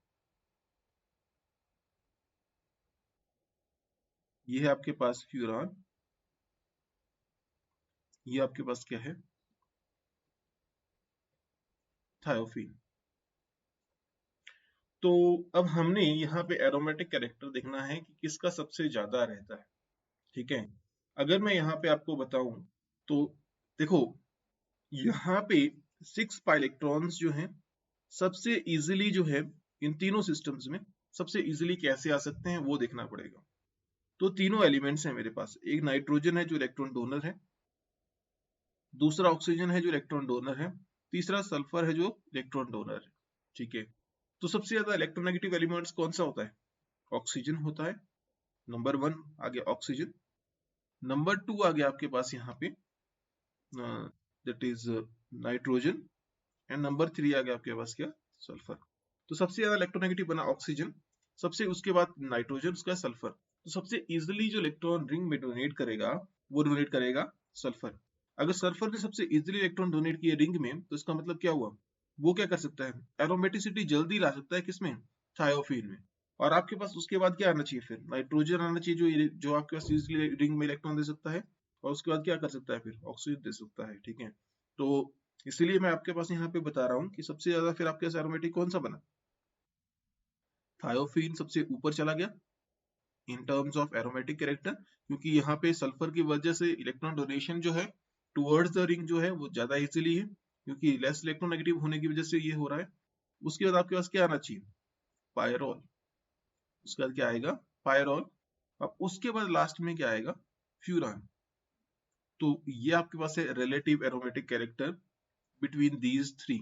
ये है आपके पास फ्यूरान, ये आपके पास क्या है, थायोफीन। तो अब हमने यहाँ पे एरोमेटिक कैरेक्टर देखना है कि किसका सबसे ज्यादा रहता है। ठीक है, अगर मैं यहाँ पे आपको बताऊं तो देखो, यहाँ पे 6 पाइलेक्ट्रॉन्स जो हैं सबसे इजीली जो है इन तीनों सिस्टम्स में सबसे इजीली कैसे आ सकते हैं वो देखना पड़ेगा। तो तीनों एलिमेंट्स हैं मेरे पास, एक नाइट्रोजन है जो इलेक्ट्रॉन डोनर है, दूसरा ऑक्सीजन है जो इलेक्ट्रॉन डोनर है, तीसरा सल्फर है जो इलेक्ट्रॉन डोनर है। ठीक है, तो सबसे ज्यादा इलेक्ट्रोनेगेटिव एलिमेंट्स कौन सा होता है, ऑक्सीजन होता है। नंबर 1 आ गया ऑक्सीजन, नंबर 2 आ गया आपके पास यहाँ पे that is nitrogen, and number 3 आ गया आपके पास क्या, सल्फर। तो सबसे ज्यादा इलेक्ट्रोनेगेटिव बना ऑक्सीजन, सबसे उसके बाद नाइट्रोजन, उसका सल्फर। तो सबसे इजीली जो इलेक्ट्रॉन रिंग में डोनेट करेगा वो डोनेट करेगा सल्फर। अगर सल्फर ने सबसे इजीली इलेक्ट्रॉन डोनेट किए रिंग में, तो इसका मतलब क्या हुआ, वो क्या कर सकता है, एरोमेटिसिटी जल्दी ला सकता है किसमें, थायोफीन में। और आपके पास उसके बाद क्या आना चाहिए, फिर नाइट्रोजन आना चाहिए जो आपके पास इजीली रिंग में इलेक्ट्रॉन दे सकता है, और उसके बाद क्या कर सकता है, फिर ऑक्सीजन दे सकता है। ठीक है, तो इसीलिए मैं आपके पास यहाँ पे बता रहा हूँ कि सबसे ज्यादा फिर आपके पास एरोमेटिक कौन सा बना, थायोफीन सबसे ऊपर चला गया in terms of aromatic character, क्योंकि यहाँ पे सल्फर की वजह से इलेक्ट्रॉन डोनेशन जो है टुवर्ड्स द रिंग जो है वो ज्यादा इजीली है, क्योंकि लेस इलेक्ट्रोनेगेटिव होने की वजह से ये हो रहा है। उसके बाद आपके पास क्या आना चाहिए, पायरोल। उसके बाद क्या आएगा, पायरोल। अब उसके बाद लास्ट में क्या आएगा, फ्यूरान। तो ये आपके पास है relative aromatic character between these three.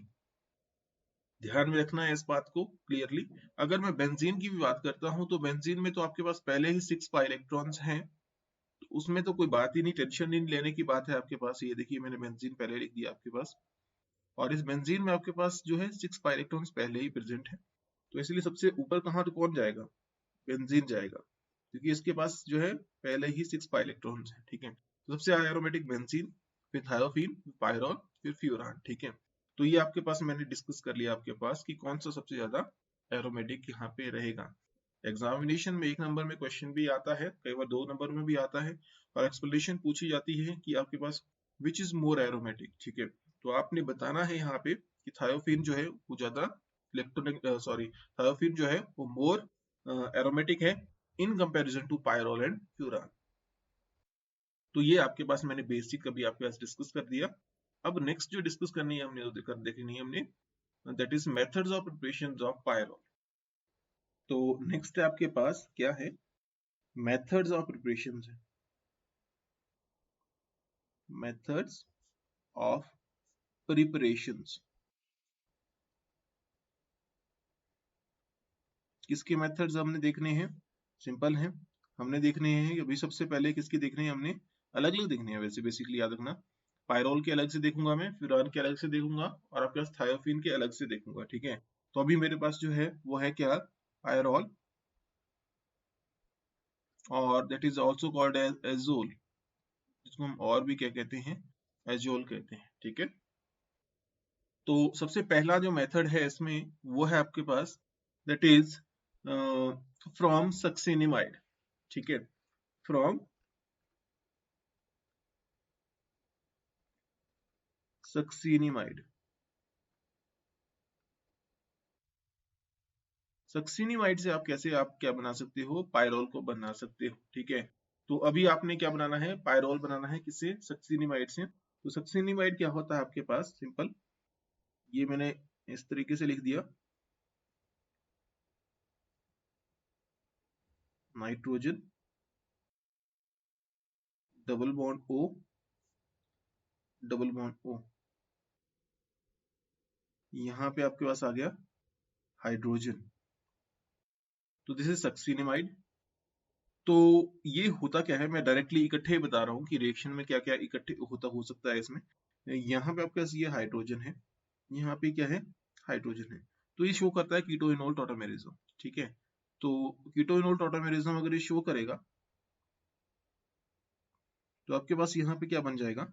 ध्यान में रखना है इस बात को क्लियरली। अगर मैं बेंजीन की भी बात करता हूं तो बेंजीन में तो आपके पास पहले ही 6 पाई इलेक्ट्रॉन्स हैं, तो उसमें तो कोई बात ही नहीं, टेंशन नहीं लेने की बात है आपके पास। ये देखिए मैंने बेंजीन पहले लिख दिया आपके पास, और इस बेंजीन में आपके पास जो है 6 पाई इलेक्ट्रॉन्स पहले ही प्रेजेंट है। तो इसलिए सबसे ऊपर कहाँ तो कौन जाएगा, बेंजीन जाएगा, क्योंकि इसके पास जो है पहले ही 6 पाई इलेक्ट्रॉन्स है। ठीक है, तो सबसे एरोमेटिक बेंजीन, फिर थायोफीन, फिर पायरॉल, फिर फ्यूरान। ठीक है, तो ये आपके पास मैंने डिस्कस कर लिया आपके पास कि कौन सा सबसे ज्यादा एरोमेटिक यहाँ पे रहेगा। एग्जामिनेशन में 1 नंबर में क्वेश्चन भी आता है, कई बार 2 नंबर में भी आता है, और एक्सप्लेनेशन पूछी जाती है कि आपके पास विच इज मोर एरोमेटिक। ठीक है, तो आपने बताना है यहाँ पे कि थायोफीन जो है वो ज्यादा इलेक्ट्रॉनिक, सॉरी, थायोफीन जो है वो मोर एरोमेटिक है in comparison to pyrrole and furan. तो ये आपके पास मैंने बेसिक अभी आपके पास डिस्कस कर दिया। अब नेक्स्ट जो डिस्कस करनी है हमने, देखनी है हमने, that is methods of preparation of pyrrole. तो नेक्स्ट आपके पास क्या है, मेथड्स ऑफ प्रिपरेशन है, मेथड्स ऑफ प्रिपरेशंस। किसके मेथड्स हमने देखने हैं, सिंपल हैं, हमने देखने हैं अभी सबसे पहले किसके देखने हैं, हमने अलग अलग देखने हैं वैसे, बेसिकली याद रखना। पायरोल के अलग से देखूंगा मैं, फ्यूरान के अलग से देखूंगा, और आपके पास थायोफीन के अलग से देखूंगा। ठीक है, तो अभी मेरे पास जो है वो है क्या, पायरोल, और that is also called as azole, जिसको हम और भी क्या कहते हैं, एजोल कहते हैं। ठीक है, तो सबसे पहला जो मेथड है इसमें वो है आपके पास, दैट इज फ्रॉम सक्सिनिमाइड। ठीक है, फ्रॉम सक्सिनिमाइड। सक्सिनिमाइड से आप कैसे, आप क्या बना सकते हो, पायरोल को बना सकते हो। ठीक है, तो अभी आपने क्या बनाना है, पायरोल बनाना है, किससे, सक्सिनिमाइड से। तो सक्सिनिमाइड क्या होता है आपके पास, सिंपल, ये मैंने इस तरीके से लिख दिया, nitrogen double bond O, double bond O, यहां पे आपके पास आ गया हाइड्रोजन, तो दिस इज सक्सिनिमाइड। तो ये होता क्या है, मैं डायरेक्टली इकट्ठे बता रहा हूँ कि रिएक्शन में क्या क्या इकट्ठे होता हो सकता है इसमें। यहाँ पे आपके पास ये हाइड्रोजन है, यहाँ पे क्या है, हाइड्रोजन है, तो ये शो करता है कीटोइनोल टॉटामेरिज्म, ठीक है। तो कीटोइनोल टॉटामेरिज्म अगर ये शो करेगा तो आपके पास यहाँ पे क्या बन जाएगा,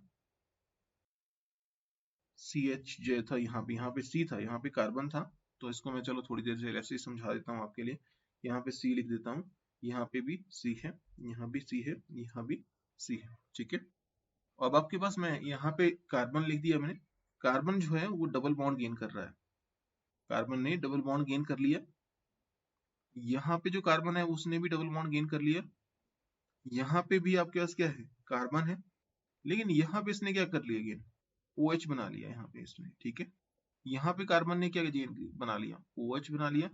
CH जो था यहाँ पे C था, यहाँ पे कार्बन था, तो इसको मैं चलो थोड़ी देर से ऐसे ही समझा देता हूँ आपके लिए। यहाँ पे C लिख देता हूँ, यहाँ पे भी C है, यहाँ भी C है, यहाँ भी C है, ठीक है। अब आपके पास मैं यहाँ पे कार्बन लिख दिया मैंने, कार्बन जो है वो डबल बॉन्ड गेन कर रहा है, कार्बन ने डबल बॉन्ड गेन कर लिया, यहाँ पे जो कार्बन है उसने भी डबल बॉन्ड गेन कर लिया, यहाँ पे भी आपके पास क्या है, कार्बन है, लेकिन यहाँ पे इसने क्या कर लिया गेन, OH बना लिया यहाँ पे इसने, ठीक है। यहाँ पे कार्बन ने क्या बना लिया, OH बना लिया,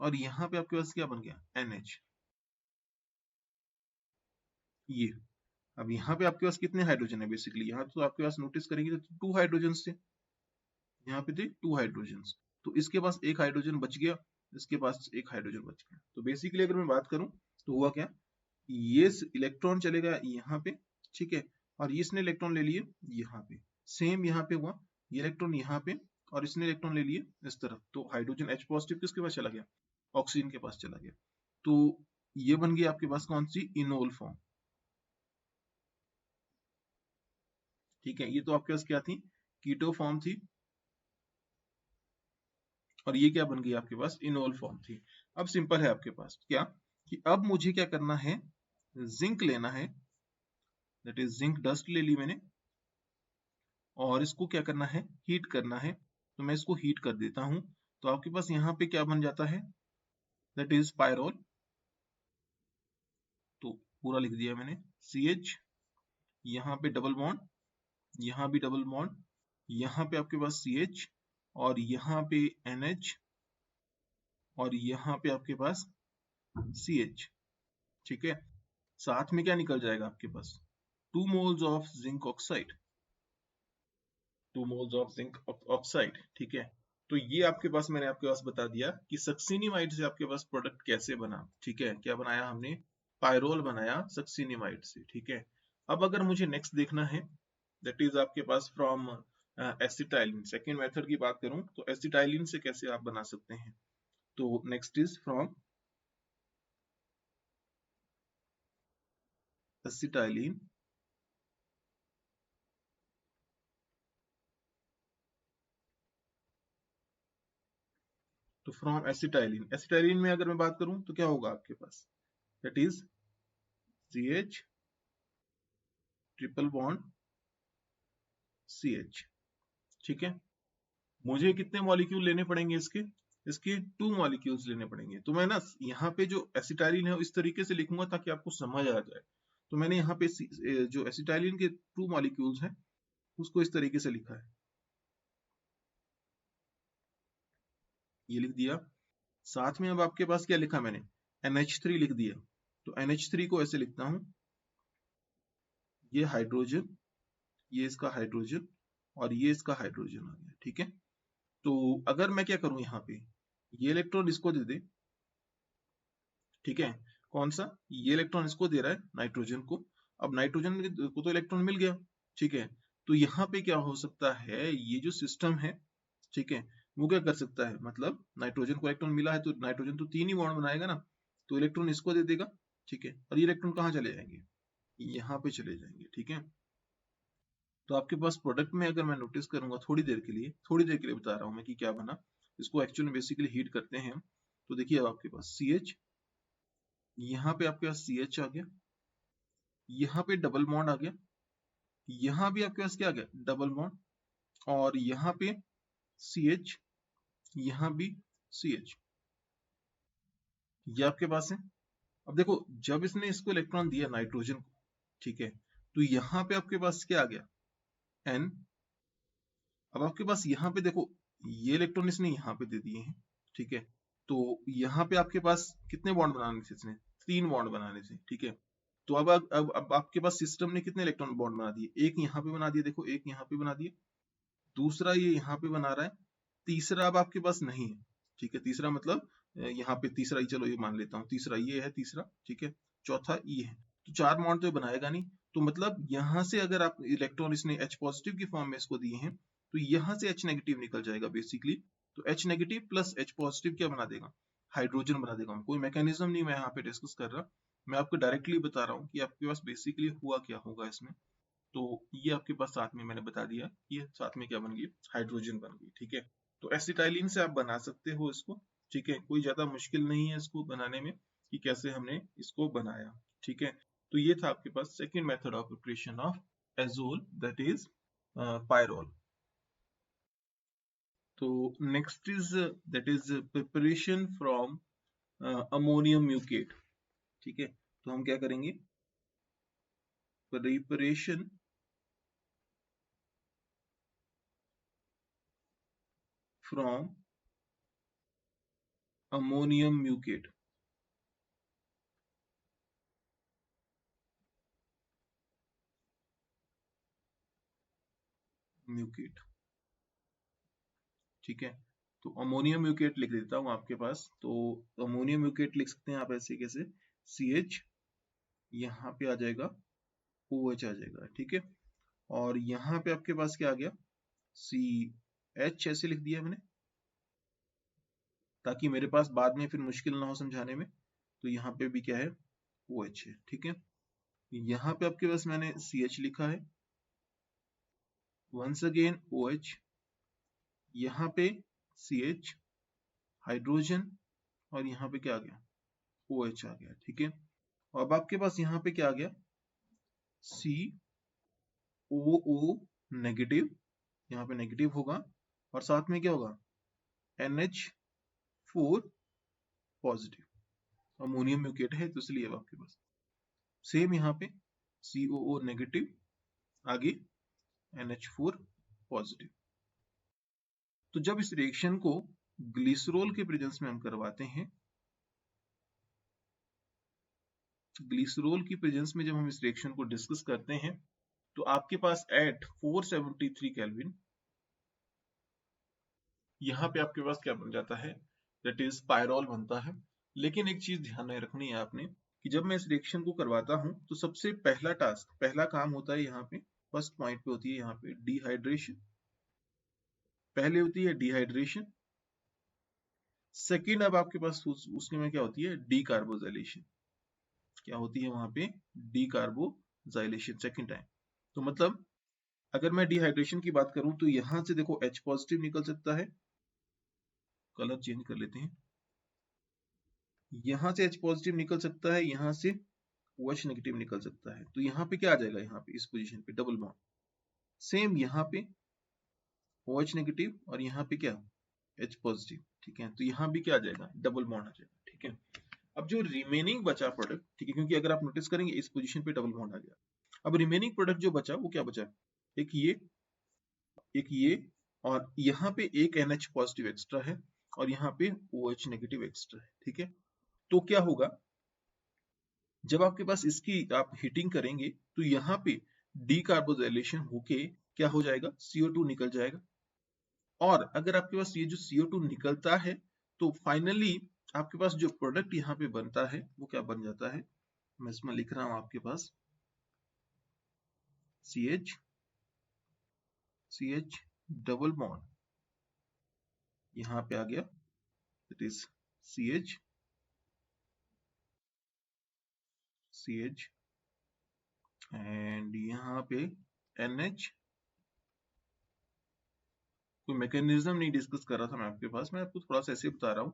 और यहाँ पे आपके पास क्या बन गया, NH। ये अब यहाँ पे आपके पास कितने हाइड्रोजन है, बेसिकली यहाँ तो आपके पास नोटिस करेंगे तो 2 हाइड्रोजन थे, यहाँ पे थे 2 हाइड्रोजन, तो इसके पास एक हाइड्रोजन बच गया, इसके पास एक हाइड्रोजन बच गया। तो बेसिकली अगर मैं बात करूं तो हुआ क्या, ये इलेक्ट्रॉन चलेगा यहाँ पे, ठीक है, और इसने इलेक्ट्रॉन ले लिए यहाँ पे, सेम यहाँ पे हुआ, ये इलेक्ट्रॉन यहाँ पे और इसने इलेक्ट्रॉन ले लिए इस तरफ, तो हाइड्रोजन H पॉजिटिव किसके पास चला गया, ऑक्सीजन के पास चला गया। तो ये बन गई आपके पास कौन सी, इनोल फॉर्म, ठीक है। ये तो आपके पास क्या थी, कीटो फॉर्म थी, और ये क्या बन गई आपके पास, इनोल फॉर्म थी। अब सिंपल है आपके पास क्या, कि अब मुझे क्या करना है, जिंक लेना है, दैट इज जिंक डस्ट ले ली मैंने, और इसको क्या करना है, हीट करना है, तो मैं इसको हीट कर देता हूं, तो आपके पास यहाँ पे क्या बन जाता है, दैट इज पायरोल, तो पूरा लिख दिया मैंने, CH, यहाँ पे डबल बॉन्ड, यहाँ भी डबल बॉन्ड, यहाँ पे आपके पास CH, और यहाँ पे NH, और यहाँ पे आपके पास CH, ठीक है। साथ में क्या निकल जाएगा आपके पास, 2 moles of zinc oxide, 2 moles of zinc oxide, ठीक है। तो ये आपके पास मैंने आपके पास बता दिया कि सक्सिनिमाइड से आपके पास प्रोडक्ट कैसे बना, ठीक है, क्या बनाया हमने, पायरोल बनाया सक्सिनिमाइड से, ठीक है। अब अगर मुझे नेक्स्ट देखना है, दैट इज आपके पास फ्रॉम एसिटाइलिन, सेकेंड मेथड की बात करूं तो एसिटाइलिन से कैसे आप बना सकते हैं, तो नेक्स्ट इज फ्रॉम एसिटाइलिन, तो फ्रॉम एसिटाइलिन, एसिटाइलिन में अगर मैं बात करूं तो क्या होगा आपके पास, that is CH triple bond CH, ठीक है। मुझे कितने मॉलिक्यूल लेने पड़ेंगे इसके, इसके 2 मॉलिक्यूल्स लेने पड़ेंगे, तो मैं ना यहाँ पे जो एसिटाइलिन है इस तरीके से लिखूंगा ताकि आपको समझ आ जाए। तो मैंने यहाँ पे जो एसिटाइलिन के 2 मॉलिक्यूल्स हैं उसको इस तरीके से लिखा है, ये लिख दिया। साथ में अब आपके पास क्या लिखा मैंने, NH3 लिख दिया, तो NH3 को ऐसे लिखता हूं, ये हाइड्रोजन, ये इसका हाइड्रोजन, और ये इसका हाइड्रोजन आ गया, ठीक है। तो अगर मैं क्या करूं, यहाँ पे ये इलेक्ट्रॉन इसको दे दे, ठीक है, कौन सा, ये इलेक्ट्रॉन इसको दे रहा है नाइट्रोजन को, अब नाइट्रोजन को तो इलेक्ट्रॉन मिल गया, ठीक है। तो यहाँ पे क्या हो सकता है, ये जो सिस्टम है, ठीक है, वो क्या कर सकता है, मतलब नाइट्रोजन को इलेक्ट्रॉन मिला है तो नाइट्रोजन तो 3 ही बॉन्ड बनाएगा ना, तो इलेक्ट्रॉन इसको दे देगा, ठीक है, और ये इलेक्ट्रॉन कहाँ चले जाएंगे, यहाँ पे चले जाएंगे, ठीक है। तो आपके पास प्रोडक्ट में अगर मैं नोटिस करूंगा थोड़ी देर के लिए बता रहा हूं मैं कि क्या बना, इसको एक्चुअली बेसिकली हीट करते हैं हम, तो देखिए अब आपके पास CH, यहाँ पे आपके पास CH आ गया, यहाँ पे डबल बॉन्ड आ गया, यहाँ भी आपके पास क्या आ गया, डबल बॉन्ड, और यहाँ पे CH, यहाँ भी CH, ये आपके पास है। अब देखो जब इसने इसको इलेक्ट्रॉन दिया नाइट्रोजन को, ठीक है, तो यहाँ पे आपके पास क्या आ गया, N। अब आपके पास यहाँ पे देखो ये इलेक्ट्रॉन इसने यहाँ पे दे दिए हैं, ठीक है। तो यहाँ पे आपके पास कितने बॉन्ड बनाने थे इसने? 3 बॉन्ड बनाने थे, ठीक है। तो अब आपके पास सिस्टम ने कितने इलेक्ट्रॉन बॉन्ड बना दिए? एक यहाँ पे बना दिए, देखो एक यहाँ पे बना दिए, दूसरा ये यहाँ पे बना रहा है, तीसरा अब आपके पास नहीं है, ठीक है। तीसरा मतलब यहाँ पे तीसरा ही, चलो ये मान लेता हूँ, तीसरा ये है तीसरा, ठीक है। चौथा ये है, तो 4 बॉन्ड तो ये बनाएगा नहीं। तो मतलब यहाँ से अगर आप इलेक्ट्रॉन इसने H पॉजिटिव की फॉर्म में इसको दिए हैं, तो यहाँ से H नेगेटिव निकल जाएगा बेसिकली। तो H negative plus H positive क्या बना देगा? हाइड्रोजन बना देगा। कोई मैकेनिज्म नहीं मैं यहाँ पे डिस्कस कर रहा, मैं आपको डायरेक्टली बता रहा हूँ कि आपके पास बेसिकली हुआ क्या होगा इसमें। तो ये आपके पास साथ में मैंने बता दिया, ये साथ में क्या बन गई? हाइड्रोजन बन गई, ठीक है। तो एसिटाइलिन से आप बना सकते हो इसको, ठीक है। कोई ज्यादा मुश्किल नहीं है इसको बनाने में कि कैसे हमने इसको बनाया, ठीक है। तो ये था आपके पास second method of preparation of azole, that is pyrrole. तो next is that is preparation from ammonium mucate, ठीक है। तो हम क्या करेंगे? Preparation from ammonium mucate, mucate, ठीक है। तो अमोनियम म्यूकेट लिख देता हूं आपके पास। तो अमोनियम म्यूकेट लिख सकते हैं आप ऐसे कैसे? CH, यहाँ पे आ जाएगा OH आ जाएगा, ठीक है। और यहाँ पे आपके पास क्या आ गया? CH ऐसे लिख दिया मैंने, ताकि मेरे पास बाद में फिर मुश्किल ना हो समझाने में। तो यहाँ पे भी क्या है? OH है, ठीक है। यहाँ पे आपके पास मैंने CH लिखा है, वंस अगेन OH, यहाँ पे CH, हाइड्रोजन, और यहाँ पे क्या आ गया? OH आ गया, ठीक है। अब आपके पास यहाँ पे क्या आ गया? COO नेगेटिव, यहाँ पे नेगेटिव होगा, और साथ में क्या होगा? NH4 positive. अमोनियम म्यूकेट है तो इसलिए आपके पास सेम यहाँ पे COO नेगेटिव, आगे NH4 पॉजिटिव। तो जब इस रिएक्शन को ग्लिसरॉल के प्रेजेंस में हम करवाते हैं, ग्लिसरॉल की प्रेजेंस में जब हम इस रिएक्शन को डिस्कस करते हैं, तो आपके पास एट 473 केल्विन यहाँ पे आपके पास क्या बन जाता है? दैट इज पायरोल बनता है। लेकिन एक चीज ध्यान में रखनी है आपने कि जब मैं इस रिएक्शन को करवाता हूं, तो सबसे पहला टास्क, पहला काम होता है यहाँ पे, फर्स्ट पॉइंट पे होती है यहाँ पे डिहाइड्रेशन। पहले होती है डिहाइड्रेशन। सेकेंड अब आपके पास उसके में क्या होती है? डीकार्बोजाइलेशन। क्या होती है वहां पे? डीकार्बोजाइलेशन सेकेंड टाइम। तो मतलब अगर मैं डिहाइड्रेशन की बात करूं, तो यहां से देखो H पॉजिटिव निकल सकता है, कलर चेंज कर लेते हैं, यहां से H पॉजिटिव निकल सकता है, यहां से OH नेगेटिव निकल सकता है। तो यहाँ पे क्या आ जाएगा? यहाँ पे इस पोजीशन पे डबल बॉन्ड। सेम यहाँ पे OH नेगेटिव, और यहाँ पे क्या? H पॉजिटिव, ठीक है। तो यहाँ भी क्या आ जाएगा? डबल बॉन्ड आ जाएगा, ठीक है। अब जो रिमेनिंग बचा प्रोडक्ट, ठीक है, क्योंकि अगर आप नोटिस करेंगे इस पोजीशन पे डबल बॉन्ड आ गया। अब रिमेनिंग प्रोडक्ट जो बचा वो क्या बचा? एक ये, एक ये, और यहाँ पे एक NH पॉजिटिव एक्स्ट्रा है, और यहाँ पे OH नेगेटिव एक्स्ट्रा है, ठीक है। तो क्या होगा? जब आपके पास इसकी आप हीटिंग करेंगे, तो यहाँ पे डीकार्बोजाइलेशन होके क्या हो जाएगा? CO2 निकल जाएगा। और अगर आपके पास ये जो CO2 निकलता है, तो फाइनली आपके पास जो प्रोडक्ट यहाँ पे बनता है वो क्या बन जाता है? मैं इसमें लिख रहा हूं आपके पास CH डबल बॉन्ड, यहाँ पे आ गया, इट इज CH एंड यहाँ पे NH। कोई मैकेनिज्म नहीं डिस्कस कर रहा था मैं आपके पास, मैं आपको थोड़ा सा ऐसे बता रहा हूँ,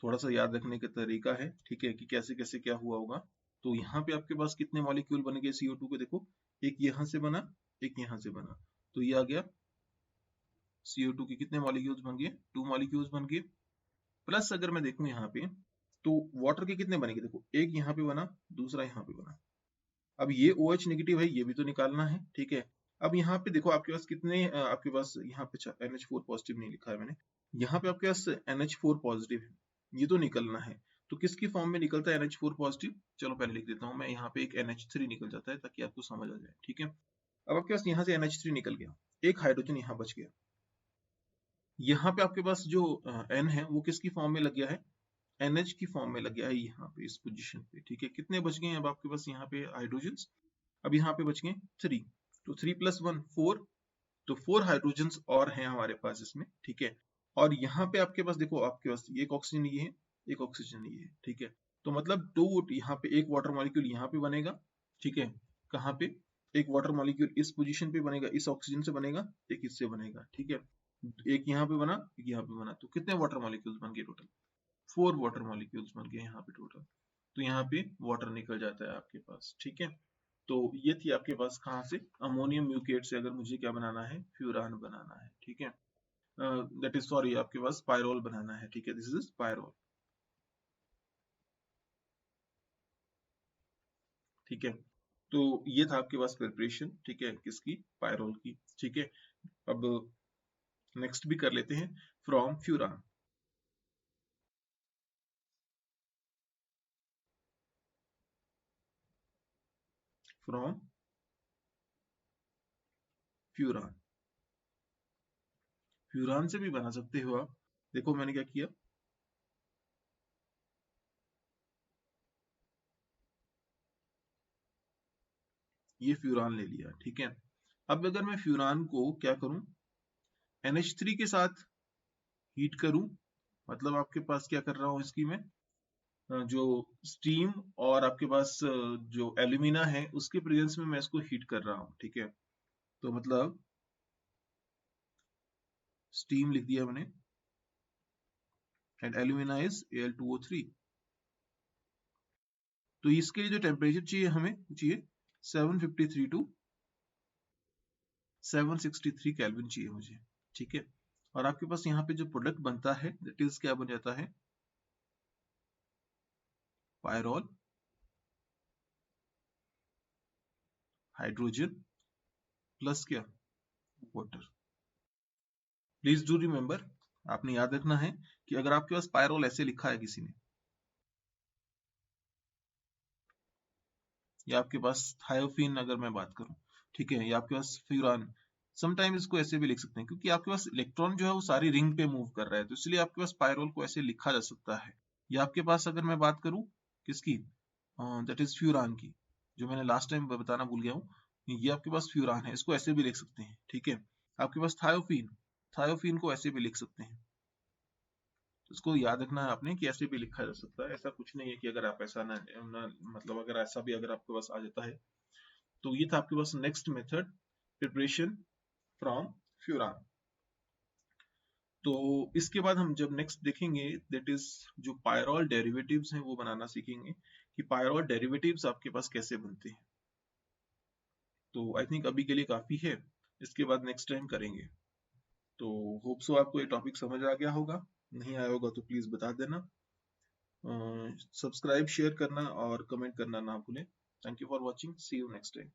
थोड़ा सा याद रखने का तरीका है, ठीक है, कि कैसे कैसे क्या हुआ होगा। तो यहाँ पे आपके पास कितने मॉलिक्यूल बन गए CO2 के? देखो, एक यहाँ से बना, एक यहाँ से बना, तो ये आ गया CO2 के कितने मॉलिक्यूल्स बन गए? 2 मॉलिक्यूल्स बन गए। प्लस अगर मैं देखूं यहाँ पे, तो वाटर के कितने बनेंगे? देखो, एक यहाँ पे बना, दूसरा यहाँ पे बना। अब ये OH नेगेटिव है, ये भी तो निकालना है, ठीक है। अब यहाँ पे देखो आपके पास कितने आपके पास यहाँ पे NH4 पॉजिटिव नहीं लिखा है मैंने, यहाँ पे आपके पास NH4 पॉजिटिव है, ये तो निकलना है। तो किसकी फॉर्म में निकलता है NH4 पॉजिटिव? चलो पहले लिख देता हूँ मैं, यहाँ पे एक NH3 निकल जाता है ताकि आपको समझ आ जाए, ठीक है। अब आपके पास यहाँ से NH3 निकल गया, एक हाइड्रोजन यहाँ बच गया। यहाँ पे आपके पास जो N है वो किसकी फॉर्म में लग गया है? NH की फॉर्म में लग गया है यहाँ पे इस पोजीशन पे, ठीक है। कितने बच गए अब आपके पास यहाँ पे हाइड्रोजन? अब यहाँ पे बच गए 3, तो 3 + 1 4, तो 4 हाइड्रोजन और हैं हमारे पास इसमें, ठीक है। और यहाँ पे आपके पास देखो, आपके पास एक ऑक्सीजन ये है, एक ऑक्सीजन ये है, ठीक है। तो मतलब दो यहाँ पे एक वाटर मॉलिक्यूल यहाँ पे बनेगा, ठीक है। कहाँ पे? एक वाटर मॉलिक्यूल इस पोजीशन पे बनेगा, इस ऑक्सीजन से बनेगा, एक इससे बनेगा, ठीक है। एक यहाँ पे बना, एक यहाँ पे बना, तो कितने वाटर मॉलिक्यूल्स बन गए टोटल? 4 वाटर मॉलिक्यूल्स बन गए यहाँ पे टोटल। तो यहाँ पे वाटर निकल जाता है आपके पास, ठीक है। तो ये थी आपके पास कहाँ से? अमोनियम म्यूकेट से अगर मुझे क्या बनाना है? फ्यूरान बनाना है, ठीक है। दैट इज सॉरी, आपके पास पायरोल बनाना है, ठीक है। दिस इज पायरोल, ठीक है। तो ये था आपके पास प्रिपरेशन, ठीक है, किसकी? पायरोल की, ठीक है। अब नेक्स्ट भी कर लेते हैं, from furan. From furan, furan से भी बना सकते हो आप। देखो मैंने क्या किया, ये फ्यूरान ले लिया, ठीक है। अब अगर मैं फ्यूरान को क्या करूं? NH3 के साथ हीट करूं, मतलब आपके पास क्या कर रहा हूं इसकी मैं, जो स्टीम और आपके पास जो एल्यूमिना है उसके प्रेजेंस में मैं इसको हीट कर रहा हूँ, ठीक है। तो मतलब स्टीम लिख दिया मैंने, एंड एल्यूमिना इज Al2O3। तो इसके लिए जो टेम्परेचर चाहिए हमें, चाहिए 753 टू 763 केल्विन चाहिए मुझे, ठीक है। और आपके पास यहाँ पे जो प्रोडक्ट बनता है दैट इज क्या बन जाता है? पायरोल, हाइड्रोजन प्लस क्या? वाटर। प्लीज डू रिमेम्बर, आपने याद रखना है कि अगर आपके पास पायरोल ऐसे लिखा है किसी ने, या आपके पास थायोफिन अगर मैं बात करूं, ठीक है, या आपके पास फ्यूरान, समटाइम इसको ऐसे भी लिख सकते हैं क्योंकि आपके पास इलेक्ट्रॉन जो है वो सारी रिंग पे मूव कर रहा है, तो इसलिए आपके पास पायरोल को ऐसे लिखा जा सकता है। या आपके पास अगर मैं बात करूं किसकी, दैट इज फ्यूरान की, जो मैंने लास्ट टाइम बताना भूल गया हूँ, ये आपके पास फ्यूरान है, इसको ऐसे भी लिख सकते हैं, ठीक है। आपके पास थायोफिन, थायोफिन को ऐसे भी लिख सकते हैं। तो इसको याद रखना है आपने कि ऐसे भी लिखा जा सकता है, ऐसा कुछ नहीं है कि अगर आप ऐसा ना मतलब अगर ऐसा भी अगर आपके पास आ जाता है। तो ये था आपके पास next method, preparation from furan. तो इसके बाद हम जब नेक्स्ट देखेंगे दैट इज जो पायरोल डेरिवेटिव्स हैं वो बनाना सीखेंगे, कि पायरोल डेरिवेटिव्स आपके पास कैसे बनते हैं। तो आई थिंक अभी के लिए काफी है, इसके बाद नेक्स्ट टाइम करेंगे। तो होप सो आपको ये टॉपिक समझ आ गया होगा, नहीं आया होगा तो प्लीज बता देना। सब्सक्राइब शेयर करना और कमेंट करना ना भूलें। Thank you for watching, see you next time.